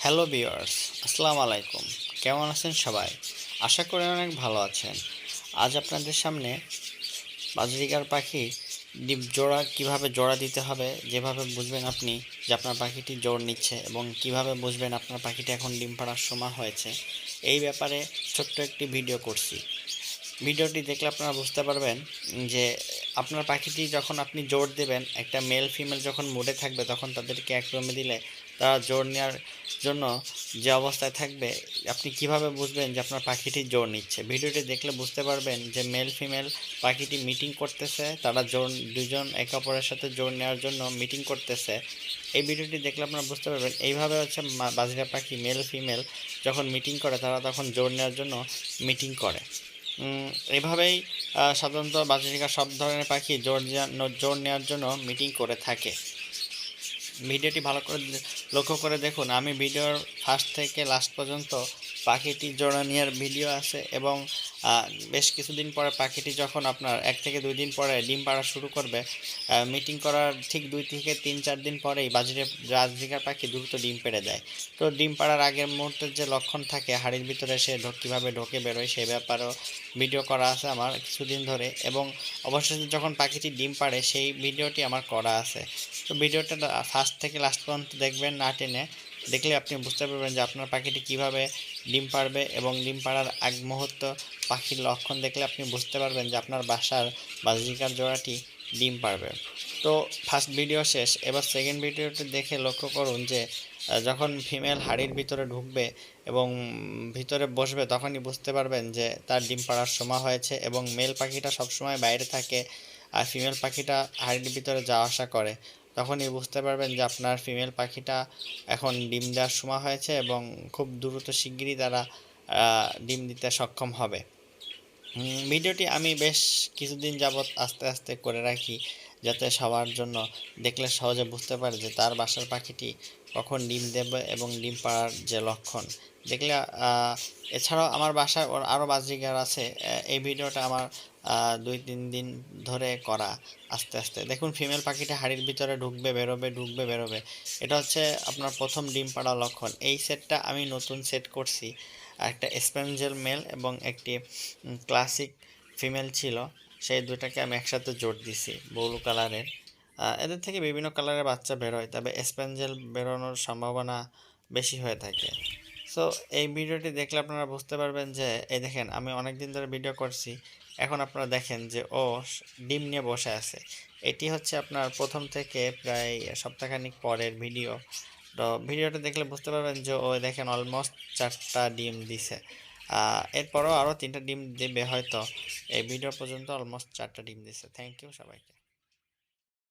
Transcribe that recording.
Hello viewers, আসসালামু আলাইকুম। কেমন আছেন সবাই? আশা করি অনেক ভালো আছেন। আজ আপনাদের সামনে বাজরিকার পাখি ডিম জোড়া কিভাবে জোড়া দিতে হবে, যেভাবে বুঝবেন আপনি যে আপনার পাখিটি জোড় নিচ্ছে এবং কিভাবে বুঝবেন আপনার পাখিটি এখন ডিম পাড়ার সময় হয়েছে, এই ব্যাপারে ছোট্ট একটি ভিডিও করছি। ভিডিওটি দেখলে আপনারা বুঝতে পারবেন যে আপনার পাখিটি যখন আপনি জোর দেবেন, একটা মেল ফিমেল যখন মুডে থাকবে তখন তাদেরকে এক রুমে দিলে তারা জোর নেওয়ার জন্য যে অবস্থায় থাকবে, আপনি কিভাবে বুঝবেন যে আপনার পাখিটি জোর নিচ্ছে? ভিডিওটি দেখলে বুঝতে পারবেন যে মেল ফিমেল পাখিটি মিটিং করতেছে, তারা জোর দুজন একে অপরের সাথে জোর নেওয়ার জন্য মিটিং করতেছে। এই ভিডিওটি দেখলে আপনারা বুঝতে পারবেন এইভাবে হচ্ছে বাজরা পাখি মেল ফিমেল যখন মিটিং করে তারা তখন জোর নেওয়ার জন্য মিটিং করে। এভাবেই সাধারণত বাজরিকা সব ধরনের পাখি জোর নেওয়ার জন্য মিটিং করে থাকে। ভিডিওটি ভালো করে লক্ষ্য করে দেখুন। আমি ভিডিওর ফার্স্ট থেকে লাস্ট পর্যন্ত পাখিটি জোড়া নেওয়ার ভিডিও আছে এবং বেশ কিছুদিন পরে পাখিটি যখন আপনার 1 থেকে 2 দিন পরে ডিম পাড়া শুরু করবে, মিটিং করার ঠিক 2 থেকে 3-4 দিন পরেই বাজরিকার পাখি দ্রুত ডিম পেড়ে দেয়। তো ডিম পাড়ার আগের মুহূর্তের যে লক্ষণ থাকে, হাড়ির ভিতরে সে কীভাবে ঢোকে বেরোয়, সেই ব্যাপারেও ভিডিও করা আছে আমার কিছুদিন ধরে, এবং অবশেষে যখন পাখিটি ডিম পাড়ে সেই ভিডিওটি আমার করা আছে। তো ভিডিওটা ফার্স্ট থেকে লাস্ট পর্যন্ত দেখবেন, না টেনে দেখলে আপনি বুঝতে পারবেন যে আপনার পাখিটি কিভাবে ডিম পাড়বে, এবং ডিম পাড়ার আগ মুহূর্ত পাখির লক্ষণ দেখলে আপনি বুঝতে পারবেন যে আপনার বাসার বাজরিকার জোড়াটি ডিম পাড়বে। তো ফার্স্ট ভিডিও শেষ, এবার সেকেন্ড ভিডিওটি দেখে লক্ষ্য করুন যে যখন ফিমেল হাড়ির ভিতরে ঢুকবে এবং ভিতরে বসবে তখনই বুঝতে পারবেন যে তার ডিম পাড়ার সময় হয়েছে, এবং মেল পাখিটা সবসময় বাইরে থাকে আর ফিমেল পাখিটা হাড়ির ভিতরে যাওয়া আসা করে। তখনই বুঝতে পারবেন যে আপনার ফিমেল পাখিটা এখন ডিম দেওয়ার সময় হয়েছে এবং খুব দ্রুত শিগগিরই তারা ডিম দিতে সক্ষম হবে। ভিডিওটি আমি বেশ কিছুদিন যাবৎ আস্তে আস্তে করে রাখি, যাতে সবার জন্য দেখলে সহজে বুঝতে পারে যে তার বাসার পাখিটি কখন ডিম দেবে এবং ডিম পাড়ার যে লক্ষণ দেখলে। এছাড়াও আমার বাসায় ওর আরও বাজরিগার আছে। এই ভিডিওটা আমার 2-3 দিন ধরে করা। আস্তে আস্তে দেখুন, ফিমেল পাখিটা হাড়ির ভিতরে ঢুকবে বেরোবে, ঢুকবে বেরোবে। এটা হচ্ছে আপনার প্রথম ডিম পাড়া লক্ষণ। এই সেটটা আমি নতুন সেট করছি। একটা স্প্যাঞ্জেল মেল এবং একটি ক্লাসিক ফিমেল ছিল, সেই দুটাকে আমি একসাথে জোর দিছি ব্লু কালারের। এদের থেকে বিভিন্ন কালারের বাচ্চা বেরোয়, তবে স্প্যাঞ্জেল বেরোনোর সম্ভাবনা বেশি হয়ে থাকে। সো এই ভিডিওটি দেখলে আপনারা বুঝতে পারবেন যে এই দেখেন, আমি অনেক দিন ধরে ভিডিও করছি, এখন আপনারা দেখেন যে ও ডিম নিয়ে বসে আছে। এটি হচ্ছে আপনার প্রথম থেকে প্রায় সপ্তাহখানিক পরের ভিডিও। তো ভিডিওটা দেখলে বুঝতে পারবেন যে ও দেখেন অলমোস্ট 4টা ডিম দিছে। এরপরও আরও 3টা ডিম দেবে হয়তো। এই ভিডিও পর্যন্ত অলমোস্ট 4টা ডিম দিছে। থ্যাংক ইউ সবাইকে।